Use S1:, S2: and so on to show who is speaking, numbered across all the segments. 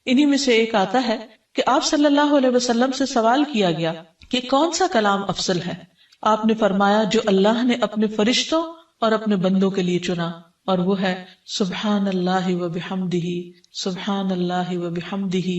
S1: انہی میں سے ایک آتا ہے کہ آپ صلی اللہ علیہ وسلم سے سوال کیا گیا کہ کون سا کلام افضل ہے؟ آپ نے فرمایا جو اللہ نے اپنے فرشتوں اور اپنے بندوں کے لیے چنا، اور وہ ہے سبحان اللہ و بحمدہ، سبحان اللہ و بحمدہ،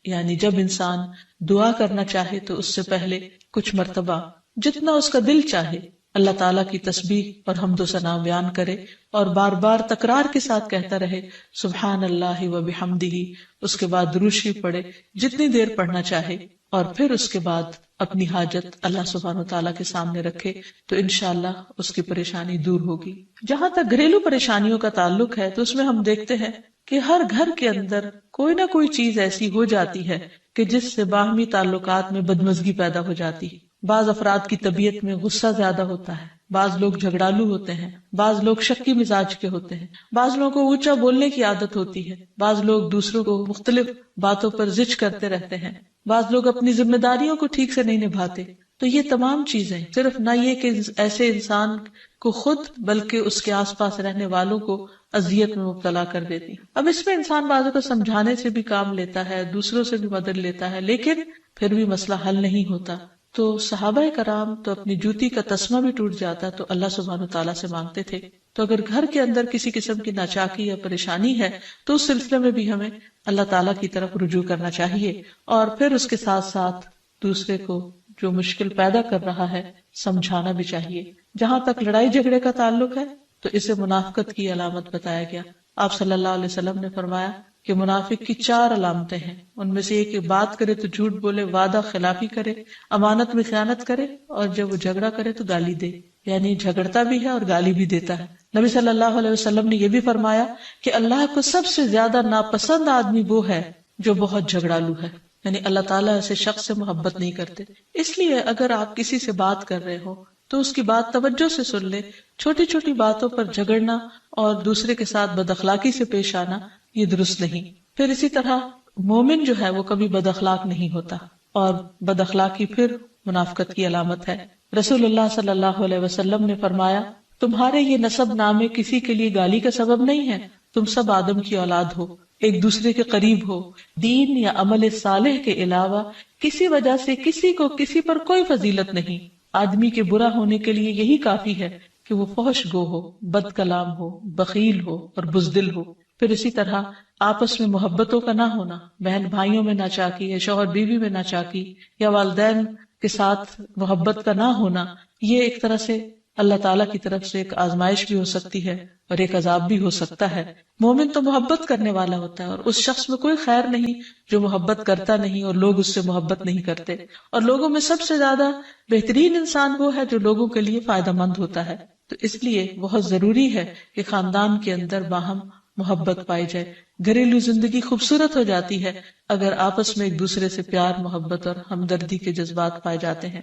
S1: یعنی جب انسان دعا کرنا چاہے تو اس سے پہلے کچھ مرتبہ جتنا اس کا دل چاہے اللہ تعالیٰ کی تسبیح اور حمد و ثنا بیان کرے، اور بار بار تکرار کے ساتھ کہتا رہے سبحان اللہ و بحمدہ، اس کے بعد درود شریف پڑھے جتنی دیر پڑھنا چاہے، اور پھر اس کے بعد اپنی حاجت اللہ سبحانہ وتعالیٰ کے سامنے رکھے تو انشاءاللہ اس کی پریشانی دور ہوگی۔ جہاں تک گھریلو پریشانیوں کا تعلق ہے تو اس میں ہم دیکھتے ہیں کہ ہر گھر کے اندر کوئی نہ کوئی چیز ایسی ہو جاتی ہے کہ جس سے باہمی تعلقات میں بدمزگی پیدا ہو جاتی ہے۔ بعض افراد کی طبیعت میں غصہ زیادہ ہوتا ہے، بعض لوگ جھگڑالو ہوتے ہیں، بعض لوگ شکی مزاج کے ہوتے ہیں، بعض لوگوں کو اونچا بولنے کی عادت ہوتی ہے، بعض لوگ دوسروں کو مختلف باتوں پر زج کرتے رہتے ہیں، بعض لوگ اپنی ذمہ داریوں کو ٹھیک سے نہیں نبھاتے۔ تو یہ تمام چیزیں صرف نہ یہ کہ ایسے انسان کو خود بلکہ اس کے آس پاس رہنے والوں کو اذیت میں مبتلا کر دیتی ہیں۔ اب اس میں انسان بعضوں کو سمجھانے سے بھی کام لیتا ہے، دوسروں سے بھی مدد لیتا ہے، لیکن پھر بھی مسئلہ حل نہیں ہوتا۔ تو صحابہ کرام تو اپنی جوتی کا تسمہ بھی ٹوٹ جاتا تو اللہ سبحانہ تعالیٰ سے مانگتے تھے۔ تو اگر گھر کے اندر کسی قسم کی ناچاکی یا پریشانی ہے تو اس سلسلے میں بھی ہمیں اللہ تعالیٰ کی طرف رجوع کرنا چاہیے، اور پھر اس کے ساتھ ساتھ دوسرے کو جو مشکل پیدا کر رہا ہے سمجھانا بھی چاہیے۔ جہاں تک لڑائی جھگڑے کا تعلق ہے تو اسے منافقت کی علامت بتایا گیا۔ آپ صلی اللہ علیہ وسلم نے فرمایا کہ منافق کی 4 علامتیں ہیں، ان میں سے ایک بات کرے تو جھوٹ بولے، وعدہ خلافی کرے، امانت میں خیانت کرے، اور جب وہ جھگڑا کرے تو گالی دے، یعنی جھگڑتا بھی ہے اور گالی بھی دیتا ہے۔ نبی صلی اللہ علیہ وسلم نے یہ بھی فرمایا کہ اللہ کو سب سے زیادہ ناپسند آدمی وہ ہے جو بہت جھگڑالو ہے، یعنی اللہ تعالیٰ ایسے شخص سے محبت نہیں کرتے۔ اس لیے اگر آپ کسی سے بات کر رہے ہو تو اس کی بات توجہ سے سن لے۔ چھوٹی چھوٹی باتوں پر جھگڑنا اور دوسرے کے ساتھ بد اخلاقی سے پیش آنا یہ درست نہیں۔ پھر اسی طرح مومن جو ہے وہ کبھی بد اخلاق نہیں ہوتا، اور بد اخلاقی پھر منافقت کی علامت ہے۔ رسول اللہ صلی اللہ علیہ وسلم نے فرمایا تمہارے یہ نسب نامے کسی کے لیے گالی کا سبب نہیں ہے، تم سب آدم کی اولاد ہو، ایک دوسرے کے قریب ہو، دین یا عمل صالح کے علاوہ کسی وجہ سے کسی کو کسی پر کوئی فضیلت نہیں۔ آدمی کے برا ہونے کے لیے یہی کافی ہے کہ وہ فحش گو ہو، بد کلام ہو، بخیل ہو اور بزدل ہو۔ پھر اسی طرح آپس میں محبتوں کا نہ ہونا، بہن بھائیوں میں ناچاکی یا شوہر بیوی میں ناچاکی یا والدین کے ساتھ محبت کا نہ ہونا، یہ ایک طرح سے اللہ تعالیٰ کی طرف سے ایک آزمائش بھی ہو سکتی ہے اور ایک عذاب بھی ہو سکتا ہے۔ مومن تو محبت کرنے والا ہوتا ہے، اور اس شخص میں کوئی خیر نہیں جو محبت کرتا نہیں اور لوگ اس سے محبت نہیں کرتے، اور لوگوں میں سب سے زیادہ بہترین انسان وہ ہے جو لوگوں کے لیے فائدہ مند ہوتا ہے۔ تو اس لیے بہت ضروری ہے کہ خاندان کے اندر باہم محبت پائی جائے۔ گھریلو زندگی خوبصورت ہو جاتی ہے اگر آپس میں ایک دوسرے سے پیار، محبت اور ہمدردی کے جذبات پائے جاتے ہیں۔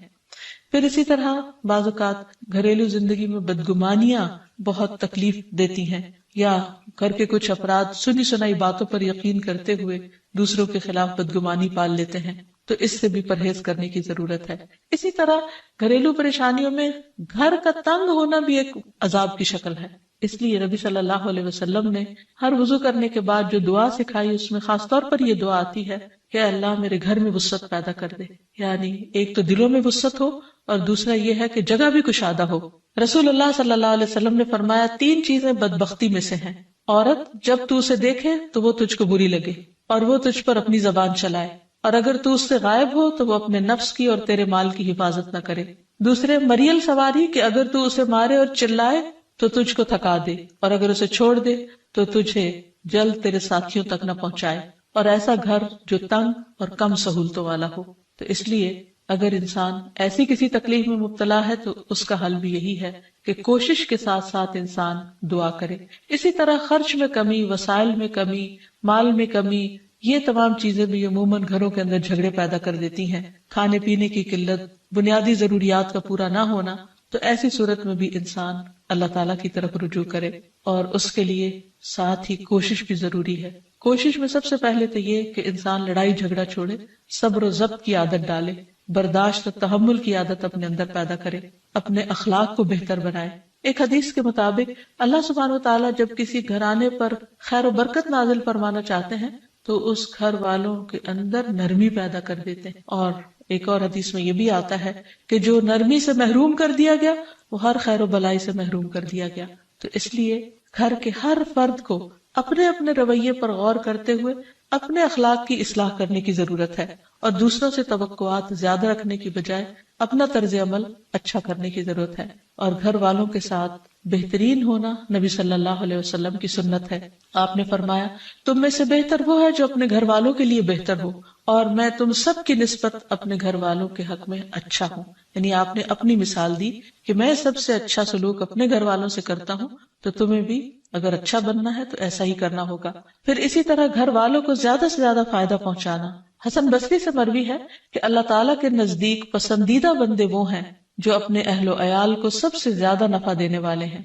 S1: پھر اسی طرح بعض اوقات گھریلو زندگی میں بدگمانیاں بہت تکلیف دیتی ہیں، یا گھر کے کچھ افراد سنی سنائی باتوں پر یقین کرتے ہوئے دوسروں کے خلاف بدگمانی پال لیتے ہیں، تو اس سے بھی پرہیز کرنے کی ضرورت ہے۔ اسی طرح گھریلو پریشانیوں میں گھر کا تنگ ہونا بھی ایک عذاب کی شکل ہے۔ اس لیے نبی صلی اللہ علیہ وسلم نے ہر وضو کرنے کے بعد جو دعا سکھائی اس میں خاص طور پر یہ دعا آتی ہے کہ اللہ میرے گھر میں وسعت پیدا کر دے، یعنی ایک تو دلوں میں وسعت ہو اور دوسرا یہ ہے کہ جگہ بھی کشادہ ہو۔ رسول اللہ صلی اللہ علیہ وسلم نے فرمایا 3 چیزیں بدبختی میں سے ہیں۔ عورت جب تو اسے دیکھے تو وہ تجھ کو بری لگے اور وہ تجھ پر اپنی زبان چلائے، اور اگر تو اس سے غائب ہو تو وہ اپنے نفس کی اور تیرے مال کی حفاظت نہ کرے۔ دوسرے مریل سواری کہ اگر تو اسے مارے اور چلائے تو تجھ کو تھکا دے، اور اگر اسے چھوڑ دے تو تجھے جلد تیرے ساتھیوں تک نہ پہنچائے، اور ایسا گھر جو تنگ اور کم سہولتوں والا ہو۔ تو اس لیے اگر انسان ایسی کسی تکلیف میں مبتلا ہے تو اس کا حل بھی یہی ہے کہ کوشش کے ساتھ ساتھ انسان دعا کرے۔ اسی طرح خرچ میں کمی، وسائل میں کمی، مال میں کمی، یہ تمام چیزیں بھی عموماً گھروں کے اندر جھگڑے پیدا کر دیتی ہیں۔ کھانے پینے کی قلت، بنیادی ضروریات کا پورا نہ ہونا، تو ایسی صورت میں بھی انسان اللہ تعالیٰ کی طرف رجوع کرے، اور اس کے لیے ساتھ ہی کوشش بھی ضروری ہے۔ کوشش میں سب سے پہلے تو یہ کہ انسان لڑائی جھگڑا چھوڑے، صبر و ضبط کی عادت ڈالے، برداشت اور تحمل کی عادت اپنے اندر پیدا کرے، اپنے اخلاق کو بہتر بنائے۔ ایک حدیث کے مطابق اللہ سبحانہ و تعالیٰ جب کسی گھرانے پر خیر و برکت نازل فرمانا چاہتے ہیں تو اس گھر والوں کے اندر نرمی پیدا کر دیتے ہیں. اور ایک اور حدیث میں یہ بھی آتا ہے کہ جو نرمی سے محروم کر دیا گیا وہ ہر خیر و بلائی سے محروم کر دیا گیا. تو اس لیے گھر کے ہر فرد کو اپنے اپنے رویے پر غور کرتے ہوئے اپنے اخلاق کی اصلاح کرنے کی ضرورت ہے، اور دوسروں سے توقعات زیادہ رکھنے کی بجائے اپنا طرز عمل اچھا کرنے کی ضرورت ہے. اور گھر والوں کے ساتھ بہترین ہونا نبی صلی اللہ علیہ وسلم کی سنت ہے. آپ نے فرمایا تم میں سے بہتر وہ ہے جو اپنے گھر والوں کے لیے بہتر ہو، اور میں تم سب کی نسبت اپنے گھر والوں کے حق میں اچھا ہوں. یعنی آپ نے اپنی مثال دی کہ میں سب سے اچھا سلوک اپنے گھر والوں سے کرتا ہوں، تو تمہیں بھی اگر اچھا بننا ہے تو ایسا ہی کرنا ہوگا. پھر اسی طرح گھر والوں کو زیادہ سے زیادہ فائدہ پہنچانا. حسن بصری سے مروی ہے کہ اللہ تعالیٰ کے نزدیک پسندیدہ بندے وہ ہیں جو اپنے اہل و عیال کو سب سے زیادہ نفع دینے والے ہیں.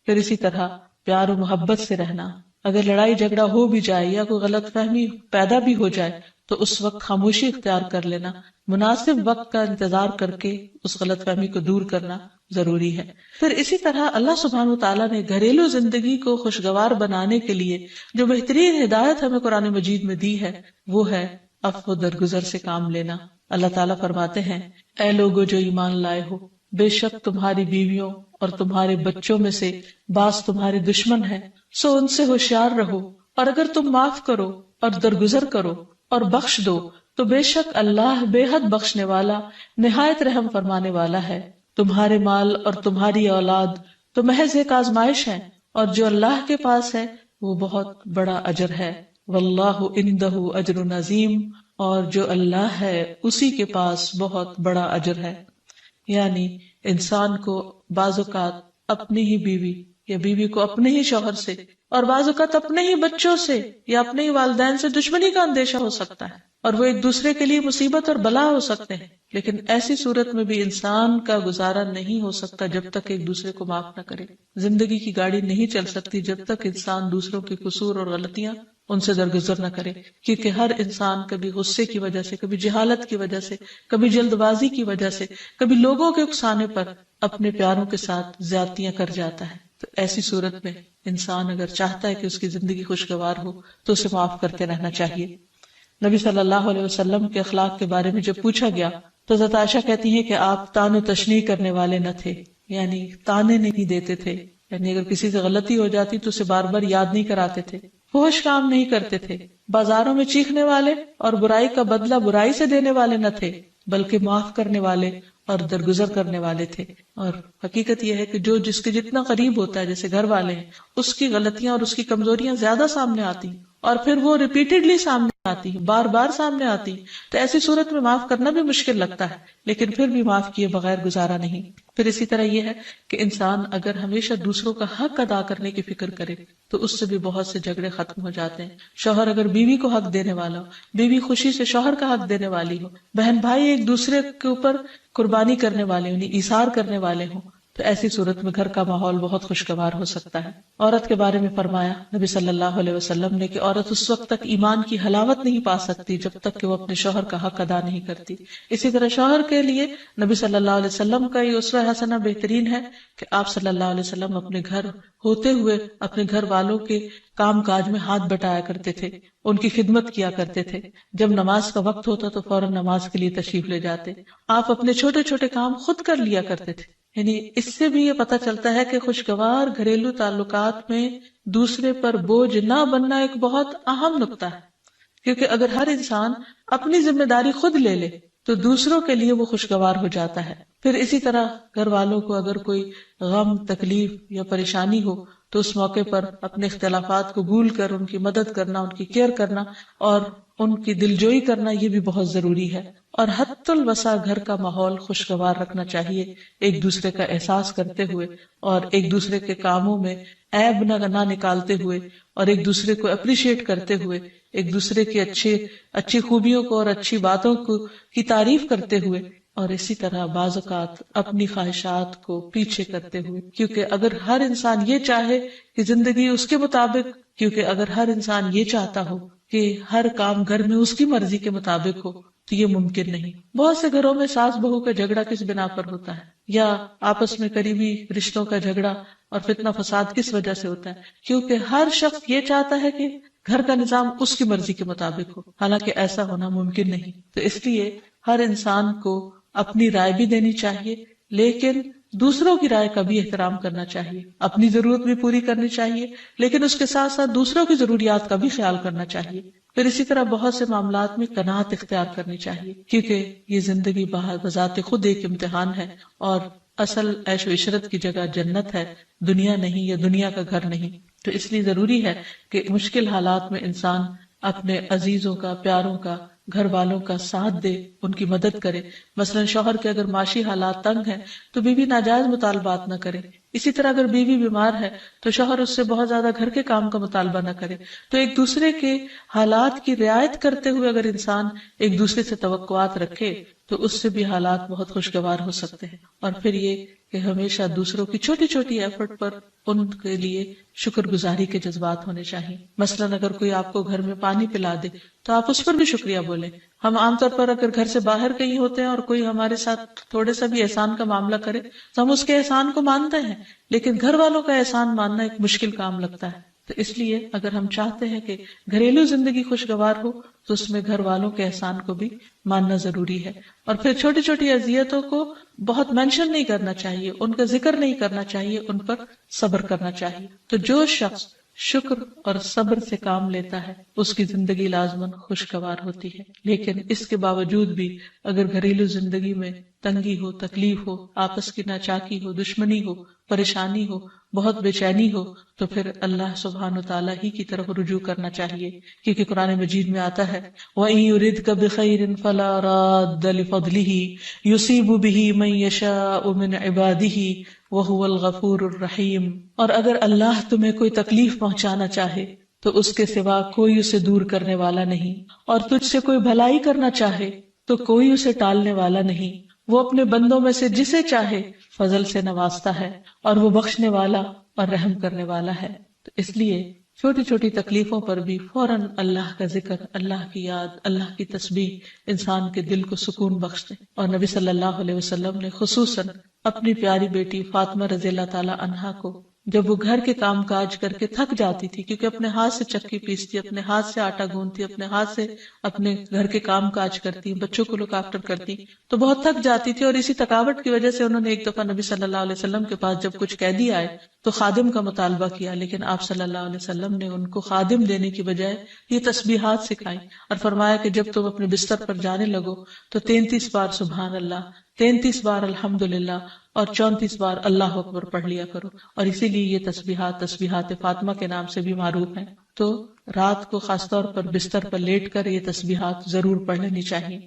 S1: پھر اسی طرح پیار و محبت سے رہنا. اگر لڑائی جھگڑا ہو بھی جائے یا کوئی غلط فہمی پیدا بھی ہو جائے تو اس وقت خاموشی اختیار کر لینا، مناسب وقت کا انتظار کر کے اس غلط فہمی کو دور کرنا ضروری ہے. پھر اسی طرح اللہ سبحانہ وتعالیٰ نے گھریلو زندگی کو خوشگوار بنانے کے لیے جو بہترین ہدایت ہمیں قرآن مجید میں دی ہے وہ ہے عفو و درگزر سے کام لینا. اللہ تعالیٰ فرماتے ہیں اے لوگو جو ایمان لائے ہو، بے شک تمہاری بیویوں اور تمہارے بچوں میں سے بعض تمہارے دشمن ہیں، سو ان سے ہوشیار رہو، اور اگر تم معاف کرو اور درگزر کرو اور بخش دو تو بے شک اللہ بے حد بخشنے والا نہایت رحم فرمانے والا ہے. تمہارے مال اور تمہاری اولاد تو محض ایک آزمائش ہے، اور جو اللہ کے پاس ہے وہ بہت بڑا اجر ہے. واللہ عندہ اجر عظیم، اور جو اللہ ہے اسی کے پاس بہت بڑا اجر ہے. یعنی انسان کو بعض اوقات اپنی ہی بیوی یا بیوی کو اپنے ہی شوہر سے اور بعض اوقات اپنے ہی بچوں سے یا اپنے ہی والدین سے دشمنی کا اندیشہ ہو سکتا ہے، اور وہ ایک دوسرے کے لیے مصیبت اور بلا ہو سکتے ہیں. لیکن ایسی صورت میں بھی انسان کا گزارا نہیں ہو سکتا جب تک ایک دوسرے کو معاف نہ کرے. زندگی کی گاڑی نہیں چل سکتی جب تک انسان دوسروں کے قصور اور غلطیاں ان سے درگزر نہ کرے. کیونکہ ہر انسان کبھی غصے کی وجہ سے، کبھی جہالت کی وجہ سے، کبھی جلد بازی کی وجہ سے، کبھی لوگوں کے اکسانے پر اپنے پیاروں کے ساتھ زیادتیاں کر جاتا ہے. تو ایسی صورت میں انسان اگر چاہتا ہے کہ اس کی زندگی خوشگوار ہو تو اسے معاف کرتے رہنا چاہیے. نبی صلی اللہ علیہ وسلم کے اخلاق کے بارے میں جب پوچھا گیا تو حضرت عائشہ کہتی ہیں کہ آپ تان و تشنیع کرنے والے نہ تھے، یعنی تانے نہیں دیتے تھے، یعنی اگر کسی سے غلطی ہو جاتی تو اسے بار بار یاد نہیں کراتے تھے، فحش کام نہیں کرتے تھے، بازاروں میں چیخنے والے اور برائی کا بدلہ برائی سے دینے والے نہ تھے، بلکہ معاف کرنے والے اور درگزر کرنے والے تھے. اور حقیقت یہ ہے کہ جو جس کے جتنا قریب ہوتا ہے، جیسے گھر والے ہیں، اس کی غلطیاں اور اس کی کمزوریاں زیادہ سامنے آتی ہیں، اور پھر وہ ریپیٹڈلی سامنے آتی ہیں، بار بار سامنے آتی ہیں. تو ایسی صورت میں معاف کرنا بھی مشکل لگتا ہے، لیکن پھر بھی معاف کیے بغیر گزارا نہیں. پھر اسی طرح یہ ہے کہ انسان اگر ہمیشہ دوسروں کا حق ادا کرنے کی فکر کرے تو اس سے بھی بہت سے جھگڑے ختم ہو جاتے ہیں. شوہر اگر بیوی کو حق دینے والا ہو، بیوی خوشی سے شوہر کا حق دینے والی ہو، بہن بھائی ایک دوسرے کے اوپر قربانی کرنے والے ہوں، ایثار کرنے والے ہوں، تو ایسی صورت میں گھر کا ماحول بہت خوشگوار ہو سکتا ہے. عورت کے بارے میں فرمایا نبی صلی اللہ علیہ وسلم نے کہ عورت اس وقت تک ایمان کی حلاوت نہیں پا سکتی جب تک کہ وہ اپنے شوہر کا حق ادا نہیں کرتی. اسی طرح شوہر کے لیے نبی صلی اللہ علیہ وسلم کا یہ اسوہ حسنہ بہترین ہے کہ آپ صلی اللہ علیہ وسلم اپنے گھر ہوتے ہوئے اپنے گھر والوں کے کام کاج میں ہاتھ بٹایا کرتے تھے، ان کی خدمت کیا کرتے تھے. جب نماز کا وقت ہوتا تو فوراً نماز کے لیے تشریف لے جاتے. آپ اپنے چھوٹے چھوٹے کام خود کر لیا کرتے تھے. یعنی اس سے بھی یہ پتہ چلتا ہے کہ خوشگوار گھریلو تعلقات میں دوسرے پر بوجھ نہ بننا ایک بہت اہم نقطہ ہے، کیونکہ اگر ہر انسان اپنی ذمہ داری خود لے لے تو دوسروں کے لیے وہ خوشگوار ہو جاتا ہے. پھر اسی طرح گھر والوں کو اگر کوئی غم، تکلیف یا پریشانی ہو تو اس موقع پر اپنے اختلافات کو بھول کر ان کی مدد کرنا، ان کی کیئر کرنا اور ان کی دلجوئی کرنا یہ بھی بہت ضروری ہے. اور حد الوسع گھر کا ماحول خوشگوار رکھنا چاہیے، ایک دوسرے کا احساس کرتے ہوئے اور ایک دوسرے کے کاموں میں عیب نہ نکالتے ہوئے اور ایک دوسرے کو اپریشیٹ کرتے ہوئے، ایک دوسرے کی اچھی خوبیوں کو اور اچھی باتوں کی تعریف کرتے ہوئے، اور اسی طرح بعض اوقات اپنی خواہشات کو پیچھے کرتے ہوئے. کیونکہ اگر ہر انسان یہ چاہے کہ زندگی اس کے مطابق، کیونکہ اگر ہر انسان یہ چاہتا ہو کہ ہر کام گھر میں اس کی مرضی کے مطابق ہو تو یہ ممکن نہیں. بہت سے گھروں میں ساس بہو کا جھگڑا کس بنا پر ہوتا ہے، یا آپس میں قریبی رشتوں کا جھگڑا اور فتنہ فساد کس وجہ سے ہوتا ہے؟ کیونکہ ہر شخص یہ چاہتا ہے کہ گھر کا نظام اس کی مرضی کے مطابق ہو، حالانکہ ایسا ہونا ممکن نہیں۔ تو اس لیے ہر انسان کو اپنی رائے بھی دینی چاہیے، لیکن دوسروں کی رائے کا بھی احترام کرنا چاہیے، اپنی ضرورت بھی پوری کرنی چاہیے، لیکن اس کے ساتھ ساتھ دوسروں کی ضروریات کا بھی خیال کرنا چاہیے۔ پھر اسی طرح بہت سے معاملات میں قناعت اختیار کرنی چاہیے، کیونکہ یہ زندگی بذات خود ایک امتحان ہے، اور اصل عیش و عشرت کی جگہ جنت ہے، دنیا نہیں، یا دنیا کا گھر نہیں۔ تو اس لیے ضروری ہے کہ مشکل حالات میں انسان اپنے عزیزوں کا، پیاروں کا، گھر والوں کا ساتھ دے، ان کی مدد کرے۔ مثلا شوہر کے اگر معاشی حالات تنگ ہیں تو بیوی ناجائز مطالبات نہ کرے، اسی طرح اگر بیوی بیمار ہے تو شوہر اس سے بہت زیادہ گھر کے کام کا مطالبہ نہ کرے۔ تو ایک دوسرے کے حالات کی رعایت کرتے ہوئے اگر انسان ایک دوسرے سے توقعات رکھے تو اس سے بھی حالات بہت خوشگوار ہو سکتے ہیں۔ اور پھر یہ کہ ہمیشہ دوسروں کی چھوٹی چھوٹی ایفرٹ پر ان کے لیے شکر گزاری کے جذبات ہونے چاہیے۔ مثلاً اگر کوئی آپ کو گھر میں پانی پلا دے تو آپ اس پر بھی شکریہ بولیں۔ ہم عام طور پر اگر گھر سے باہر کہیں ہوتے ہیں اور کوئی ہمارے ساتھ تھوڑے سا بھی احسان کا معاملہ کرے تو ہم اس کے احسان کو مانتے ہیں، لیکن گھر والوں کا احسان ماننا ایک مشکل کام لگتا ہے۔ تو اس لیے اگر ہم چاہتے ہیں کہ گھریلو زندگی خوشگوار ہو تو اس میں گھر والوں کے احسان کو بھی ماننا ضروری ہے۔ اور پھر چھوٹی چھوٹی اذیتوں کو بہت مینشن نہیں کرنا چاہیے، ان کا ذکر نہیں کرنا چاہیے، ان پر صبر کرنا چاہیے۔ تو جو شخص شکر اور صبر سے کام لیتا ہے اس کی زندگی لازماً خوشگوار ہوتی ہے۔ لیکن اس کے باوجود بھی اگر گھریلو زندگی میں تنگی ہو، تکلیف ہو، آپس کی ناچاکی ہو، دشمنی ہو، پریشانی ہو، بہت بے چینی ہو، تو پھر اللہ سبحانہ وتعالی ہی کی طرف رجوع کرنا چاہیے، کیونکہ قرآن مجید میں آتا ہے وَإِن يُرِدْكَ بِخَيْرٍ فَلَا رَادَّ لِفَضْلِهِ يُصِيبُ بِهِ مَن يَشَاءُ مِنْ عِبَادِهِ وَهُوَ الْغَفُورُ الرَّحِيمُ۔ اور اگر اللہ تمہیں کوئی تکلیف پہنچانا چاہے تو اس کے سوا کوئی اسے دور کرنے والا نہیں، اور تجھ سے کوئی بھلائی کرنا چاہے تو کوئی اسے ٹالنے والا نہیں۔ وہ اپنے بندوں میں سے جسے چاہے فضل سے نوازتا ہے، اور وہ بخشنے والا اور رحم کرنے والا ہے۔ تو اس لیے چھوٹی چھوٹی تکلیفوں پر بھی فوراً اللہ کا ذکر، اللہ کی یاد، اللہ کی تسبیح انسان کے دل کو سکون بخشتے۔ اور نبی صلی اللہ علیہ وسلم نے خصوصاً اپنی پیاری بیٹی فاطمہ رضی اللہ تعالی عنہا کو جب وہ گھر کے کام کاج کر کے تھک جاتی تھی، کیونکہ اپنے ہاتھ سے چکی پیستی، اپنے ہاتھ سے آٹا گوندتی، اپنے ہاتھ سے اپنے گھر کے کام کاج کرتی، بچوں کو لک آفٹر کرتی، تو بہت تھک جاتی تھی، اور اسی تھکاوٹ کی وجہ سے انہوں نے ایک دفعہ نبی صلی اللہ علیہ وسلم کے پاس جب کچھ قیدی آئے تو خادم کا مطالبہ کیا، لیکن آپ صلی اللہ علیہ وسلم نے ان کو خادم دینے کی بجائے یہ تسبیحات سکھائی، اور فرمایا کہ جب تم اپنے بستر پر جانے لگو تو 33 بار سبحان اللہ، 33 بار الحمدللہ، اور 34 بار اللہ اکبر پڑھ لیا کرو۔ اور اسی لیے یہ تسبیحات فاطمہ کے نام سے بھی معروف ہیں۔ تو رات کو خاص طور پر بستر پر لیٹ کر یہ تسبیحات ضرور پڑھ لینی چاہیے،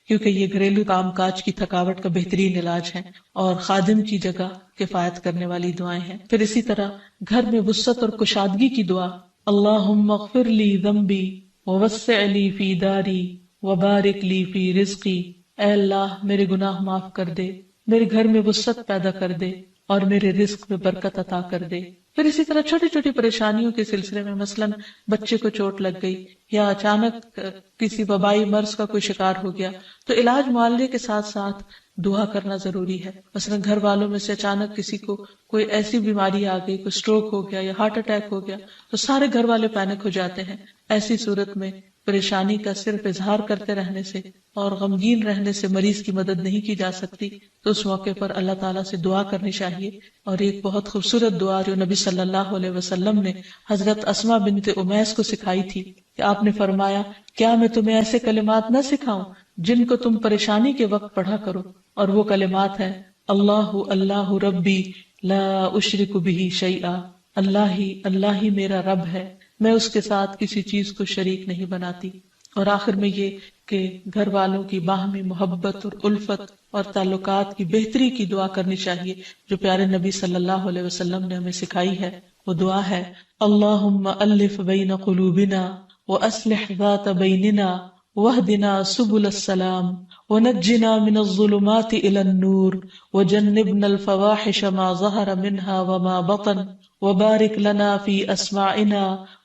S1: کیونکہ یہ گھریلو کام کاج کی تھکاوٹ کا بہترین علاج ہے اور خادم کی جگہ کفایت کرنے والی دعائیں ہیں۔ پھر اسی طرح گھر میں وسعت اور کشادگی کی دعا، اللہم اغفر لی ذنبی ووسع لی فی داری وبارک لی فی رزقی، اے اللہ میرے گناہ معاف کر دے، میرے گھر میں وسعت پیدا کر دے اور میرے رزق میں برکت عطا کر دے۔ پھر اسی طرح چھوٹی چھوٹی پریشانیوں کے سلسلے میں، مثلاً بچے کو چوٹ لگ گئی یا اچانک کسی وبائی مرض کا کوئی شکار ہو گیا، تو علاج معالجے کے ساتھ ساتھ دعا کرنا ضروری ہے۔ مثلاً گھر والوں میں سے اچانک کسی کو کوئی ایسی بیماری آ گئی، کوئی سٹروک ہو گیا یا ہارٹ اٹیک ہو گیا، تو سارے گھر والے پینک ہو جاتے ہیں۔ ایسی صورت میں پریشانی کا صرف اظہار کرتے رہنے سے اور غمگین رہنے سے مریض کی مدد نہیں کی جا سکتی، تو اس موقع پر اللہ تعالیٰ سے دعا کرنی چاہیے۔ اور ایک بہت خوبصورت دعا جو نبی صلی اللہ علیہ وسلم نے حضرت اسماء بنت امیس کو سکھائی تھی کہ آپ نے فرمایا، کیا میں تمہیں ایسے کلمات نہ سکھاؤں جن کو تم پریشانی کے وقت پڑھا کرو؟ اور وہ کلمات ہیں اللہ اللہ ربی لا اشرک بہ شیئا، اللہ ہی میرا رب ہے، میں اس کے ساتھ کسی چیز کو شریک نہیں بناتی۔ اور آخر میں یہ کہ گھر والوں کی باہمی محبت اور الفت اور تعلقات کی بہتری کی دعا کرنی چاہیے جو پیارے نبی صلی اللہ علیہ وسلم نے ہمیں سکھائی ہے۔ وہ دعا ہے اللہم الف بین قلوبنا واصلح ذات بیننا واہدنا سبل السلام ونجنا من الظلمات الى النور وجنبنا الفواحش ما ظہر منها وما بطن وبارک لنا فی اسماعنا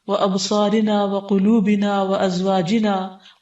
S1: وابصارنا وقلوبنا وازواجنا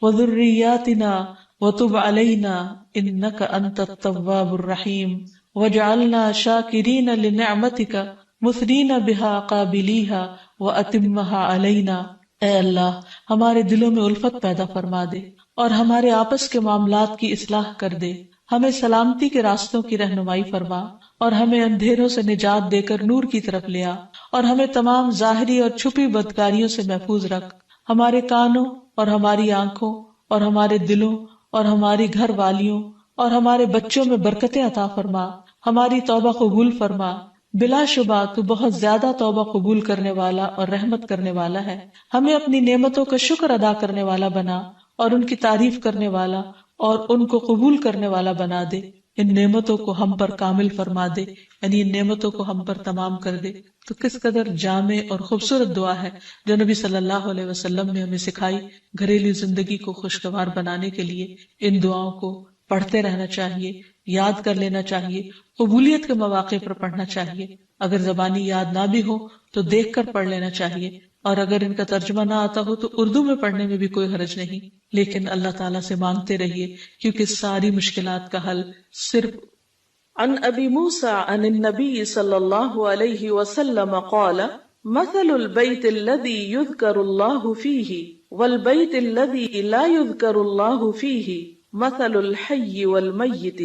S1: وذریاتنا وتب علینا انک انت التواب الرحیم واجعلنا شاکرین لنعمتک مثنین بها قابلیها واتمها علینا۔ اے اللہ ہمارے دلوں میں الفت پیدا فرما دے اور ہمارے آپس کے معاملات کی اصلاح کر دے، ہمیں سلامتی کے راستوں کی رہنمائی فرما اور ہمیں اندھیروں سے نجات دے کر نور کی طرف لے آ، اور ہمیں تمام ظاہری اور چھپی بدکاریوں سے محفوظ رکھ، ہمارے کانوں اور ہماری آنکھوں اور ہمارے دلوں اور ہماری گھر والیوں اور ہمارے بچوں میں برکتیں عطا فرما، ہماری توبہ قبول فرما، بلا شبہ تو بہت زیادہ توبہ قبول کرنے والا اور رحمت کرنے والا ہے، ہمیں اپنی نعمتوں کا شکر ادا کرنے والا بنا اور ان کی تعریف کرنے والا اور ان کو قبول کرنے والا بنا دے، ان نعمتوں کو ہم پر کامل فرما دے، یعنی ان نعمتوں کو ہم پر تمام کر دے۔ تو کس قدر جامع اور خوبصورت دعا ہے جو نبی صلی اللہ علیہ وسلم نے ہمیں سکھائی گھریلو زندگی کو خوشگوار بنانے کے لیے۔ ان دعاؤں کو پڑھتے رہنا چاہیے، یاد کر لینا چاہیے، قبولیت کے مواقع پر پڑھنا چاہیے، اگر زبانی یاد نہ بھی ہو تو دیکھ کر پڑھ لینا چاہیے، اور اگر ان کا ترجمہ نہ آتا ہو تو اردو میں پڑھنے میں بھی کوئی حرج نہیں، لیکن اللہ تعالیٰ سے مانگتے رہیے کیونکہ ساری مشکلات کا حل صرف۔ عن ابی موسیٰ عن النبی صلی اللہ علیہ وسلم قال مثل البیت الذی یذکر اللہ فیہ والبیت الذی لا یذکر اللہ فیہ مثل الحی والمیت،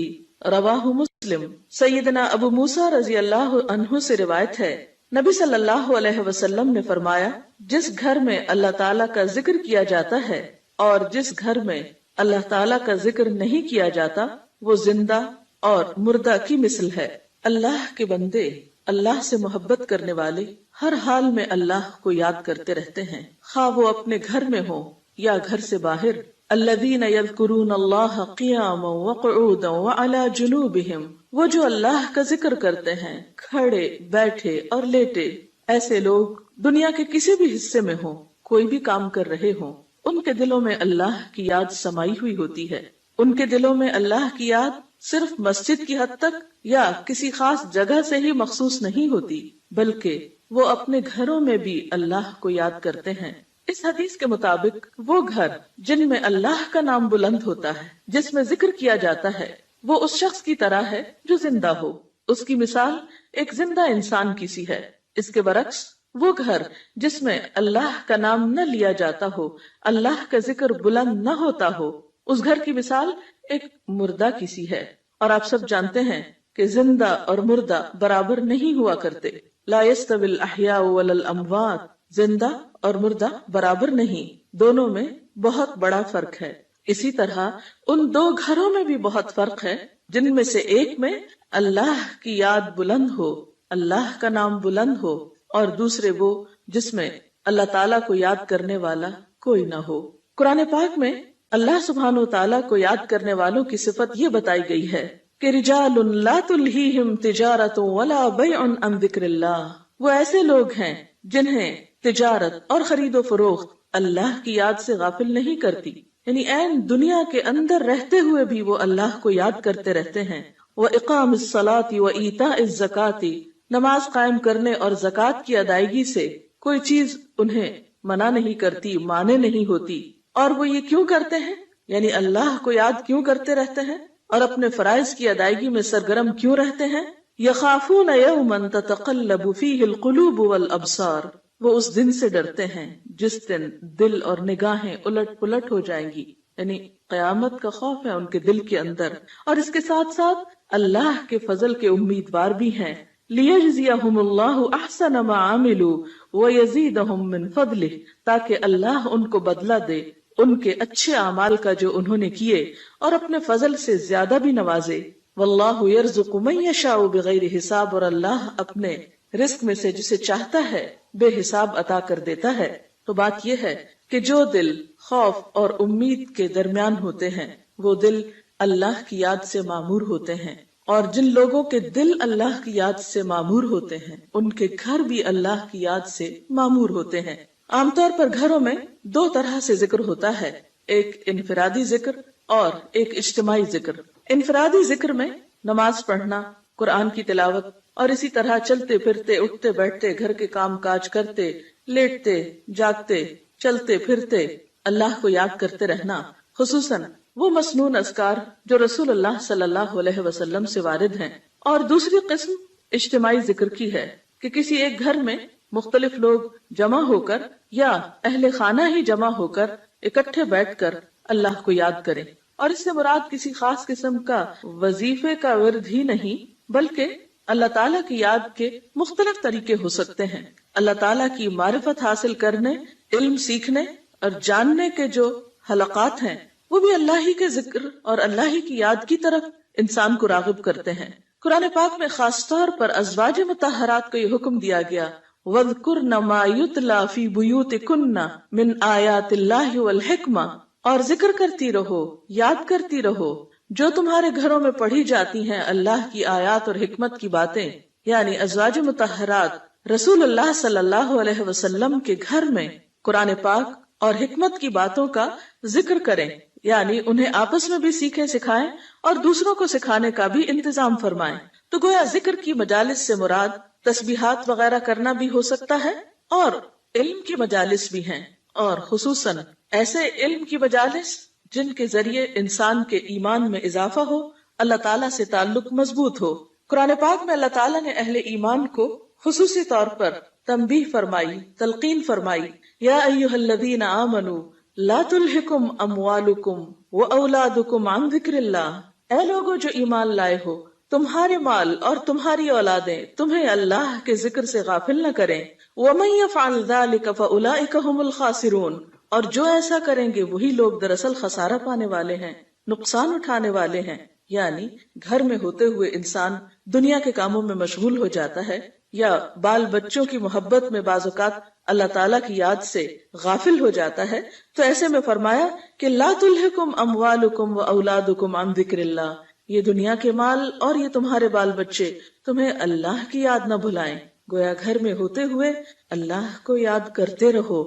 S1: رواہ مسلم۔ سیدنا ابو موسیٰ رضی اللہ عنہ سے روایت ہے، نبی صلی اللہ علیہ وسلم نے فرمایا، جس گھر میں اللہ تعالیٰ کا ذکر کیا جاتا ہے اور جس گھر میں اللہ تعالیٰ کا ذکر نہیں کیا جاتا وہ زندہ اور مردہ کی مثل ہے۔ اللہ کے بندے، اللہ سے محبت کرنے والے ہر حال میں اللہ کو یاد کرتے رہتے ہیں، خواہ وہ اپنے گھر میں ہو یا گھر سے باہر۔ الذین یذکرون اللہ قیاما وقعودا وعلی جنوبہم، وہ جو اللہ کا ذکر کرتے ہیں کھڑے، بیٹھے اور لیٹے۔ ایسے لوگ دنیا کے کسی بھی حصے میں ہوں، کوئی بھی کام کر رہے ہوں، ان کے دلوں میں اللہ کی یاد سمائی ہوئی ہوتی ہے۔ ان کے دلوں میں اللہ کی یاد صرف مسجد کی حد تک یا کسی خاص جگہ سے ہی مخصوص نہیں ہوتی، بلکہ وہ اپنے گھروں میں بھی اللہ کو یاد کرتے ہیں۔ اس حدیث کے مطابق وہ گھر جن میں اللہ کا نام بلند ہوتا ہے، جس میں ذکر کیا جاتا ہے، وہ اس شخص کی طرح ہے جو زندہ ہو۔ اس کی مثال ایک زندہ انسان کی سی ہے۔ اس کے برعکس وہ گھر جس میں اللہ کا نام نہ لیا جاتا ہو، اللہ کا ذکر بلند نہ ہوتا ہو، اس گھر کی مثال ایک مردہ کی سی ہے۔ اور آپ سب جانتے ہیں کہ زندہ اور مردہ برابر نہیں ہوا کرتے۔ لا يستوي الاحیاء ولا الاموات، زندہ اور مردہ برابر نہیں، دونوں میں بہت بڑا فرق ہے۔ اسی طرح ان دو گھروں میں بھی بہت فرق ہے، جن میں سے ایک میں اللہ کی یاد بلند ہو، اللہ کا نام بلند ہو، اور دوسرے وہ جس میں اللہ تعالیٰ کو یاد کرنے والا کوئی نہ ہو۔ قرآن پاک میں اللہ سبحانہ و تعالیٰ کو یاد کرنے والوں کی صفت یہ بتائی گئی ہے کہ رجال لا تلہیہم تجارت ولا بیع عن ذکر اللہ، وہ ایسے لوگ ہیں جنہیں تجارت اور خرید و فروخت اللہ کی یاد سے غافل نہیں کرتی، یعنی عین دنیا کے اندر رہتے ہوئے بھی وہ اللہ کو یاد کرتے رہتے ہیں۔ وَإِقَامِ الصَّلَاةِ وَإِيتَاءِ الزَّكَاةِ، نماز قائم کرنے اور زکوٰۃ کی ادائیگی سے کوئی چیز انہیں منع نہیں کرتی، مانے نہیں ہوتی۔ اور وہ یہ کیوں کرتے ہیں؟ یعنی اللہ کو یاد کیوں کرتے رہتے ہیں اور اپنے فرائض کی ادائیگی میں سرگرم کیوں رہتے ہیں؟ یخافون یوما تتقلب فیہ القلوب والابصار، وہ اس دن سے ڈرتے ہیں جس دن دل اور نگاہیں الٹ پلٹ ہو جائیں گی، یعنی قیامت کا خوف ہے ان کے دل کے اندر، اور اس کے ساتھ ساتھ اللہ کے فضل کے امیدوار بھی ہیں۔ لیجزیہم اللہ احسن ما عملوا ویزیدہم من فضلہ، تاکہ اللہ ان کو بدلہ دے ان کے اچھے اعمال کا جو انہوں نے کیے، اور اپنے فضل سے زیادہ بھی نوازے۔ واللہ یرزق من یشاء بغیر حساب، اور اللہ اپنے رزق میں سے جسے چاہتا ہے بے حساب عطا کر دیتا ہے۔ تو بات یہ ہے کہ جو دل خوف اور امید کے درمیان ہوتے ہیں وہ دل اللہ کی یاد سے معمور ہوتے ہیں، اور جن لوگوں کے دل اللہ کی یاد سے معمور ہوتے ہیں ان کے گھر بھی اللہ کی یاد سے معمور ہوتے ہیں۔ عام طور پر گھروں میں دو طرح سے ذکر ہوتا ہے، ایک انفرادی ذکر اور ایک اجتماعی ذکر۔ انفرادی ذکر میں نماز پڑھنا، قرآن کی تلاوت، اور اسی طرح چلتے پھرتے، اٹھتے بیٹھتے، گھر کے کام کاج کرتے، لیٹتے جاگتے، چلتے پھرتے اللہ کو یاد کرتے رہنا، خصوصاً وہ مسنون اذکار جو رسول اللہ صلی اللہ علیہ وسلم سے وارد ہیں۔ اور دوسری قسم اجتماعی ذکر کی ہے کہ کسی ایک گھر میں مختلف لوگ جمع ہو کر یا اہل خانہ ہی جمع ہو کر اکٹھے بیٹھ کر اللہ کو یاد کریں. اور اس سے مراد کسی خاص قسم کا وظیفے کا ورد ہی نہیں بلکہ اللہ تعالیٰ کی یاد کے مختلف طریقے ہو سکتے ہیں. اللہ تعالیٰ کی معرفت حاصل کرنے، علم سیکھنے اور جاننے کے جو حلقات ہیں وہ بھی اللہ ہی کے ذکر اور اللہ ہی کی یاد کی طرف انسان کو راغب کرتے ہیں. قرآن پاک میں خاص طور پر ازواج مطہرات کو یہ حکم دیا گیا وَاذْكُرْنَ مَا يُتْلَى فِي بُيُوتِكُنَّ مِنْ آيَاتِ اللَّهِ وَالْحِكْمَةِ، اور ذکر کرتی رہو، یاد کرتی رہو جو تمہارے گھروں میں پڑھی جاتی ہیں اللہ کی آیات اور حکمت کی باتیں. یعنی ازواج مطہرات رسول اللہ صلی اللہ علیہ وسلم کے گھر میں قرآن پاک اور حکمت کی باتوں کا ذکر کریں، یعنی انہیں آپس میں بھی سیکھیں سکھائیں اور دوسروں کو سکھانے کا بھی انتظام فرمائیں. تو گویا ذکر کی مجالس سے مراد تسبیحات وغیرہ کرنا بھی ہو سکتا ہے اور علم کی مجالس بھی ہیں، اور خصوصاً ایسے علم کی مجالس جن کے ذریعے انسان کے ایمان میں اضافہ ہو، اللہ تعالیٰ سے تعلق مضبوط ہو. قرآن پاک میں اللہ تعالیٰ نے اہل ایمان کو خصوصی طور پر تنبیہ فرمائی، تلقین فرمائی، یا ایھا الذین آمنوا لا تلہکم اموالکم واولادکم عن ذکر اللہ، اے لوگو جو ایمان لائے ہو، تمہارے مال اور تمہاری اولادیں تمہیں اللہ کے ذکر سے غافل نہ کریں. ومن یفعل ذلک فاولئک ھم الخاسرون، اور جو ایسا کریں گے وہی لوگ دراصل خسارہ پانے والے ہیں، نقصان اٹھانے والے ہیں. یعنی گھر میں ہوتے ہوئے انسان دنیا کے کاموں میں مشغول ہو جاتا ہے یا بال بچوں کی محبت میں بعض اوقات اللہ تعالیٰ کی یاد سے غافل ہو جاتا ہے، تو ایسے میں فرمایا کہ لا تلہکم اموالکم و اولادکم عن ذکر اللہ، یہ دنیا کے مال اور یہ تمہارے بال بچے تمہیں اللہ کی یاد نہ بھلائیں. گویا گھر میں ہوتے ہوئے اللہ کو یاد کرتے رہو.